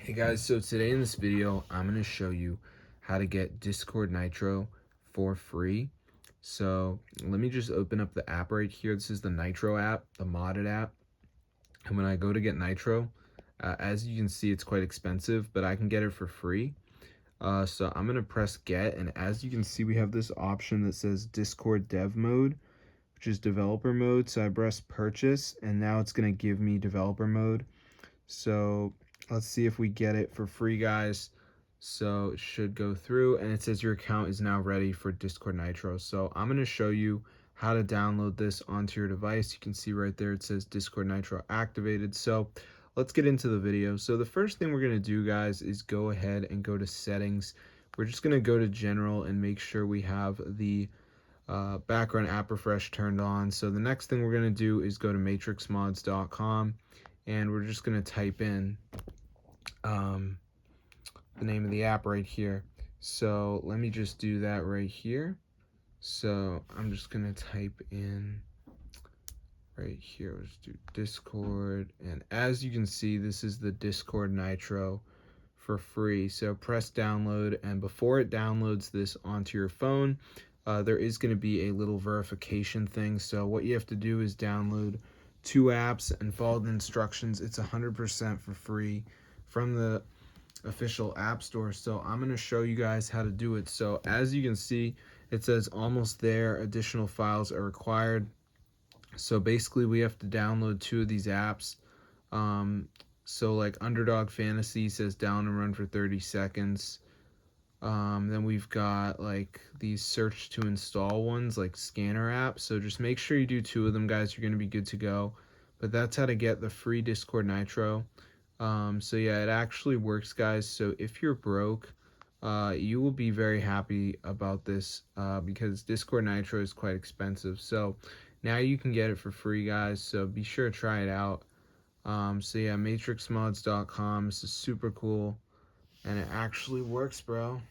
Hey guys, so today in this video, I'm going to show you how to get Discord Nitro for free. So let me just open up the app right here. This is the Nitro app, the modded app. And when I go to get Nitro, as you can see, it's quite expensive, but I can get it for free. So I'm going to press get. And as you can see, we have this option that says Discord Dev Mode, which is developer mode. So I press purchase, and now it's going to give me developer mode. So let's see if we get it for free, guys. So it should go through, and it says your account is now ready for Discord Nitro. So I'm going to show you how to download this onto your device. You can see right there it says Discord Nitro activated. So let's get into the video. So the first thing we're going to do, guys, is go ahead and go to settings. We're just going to go to general and make sure we have the background app refresh turned on. So the next thing we're going to do is go to matrixmods.com, and we're just going to type in the name of the app right here. So let me just do that right here. So I'm just going to type in right here. Let's do Discord, and as you can see, this is the Discord Nitro for free. So press download, and before it downloads this onto your phone, there is going to be a little verification thing. So what you have to do is download 2 apps and follow the instructions. It's 100% for free from the official app store. So I'm going to show you guys how to do it. So as you can see, it says almost there, additional files are required. So basically we have to download 2 of these apps. So like Underdog Fantasy says down and run for 30 seconds. Then we've got like these search to install ones like scanner apps. So just make sure you do 2 of them, guys. You're going to be good to go. But that's how to get the free Discord Nitro. So yeah, it actually works, guys. So if you're broke, you will be very happy about this because Discord Nitro is quite expensive. So now you can get it for free, guys. So be sure to try it out. So yeah, matrixmods.com. This is super cool, and it actually works, bro.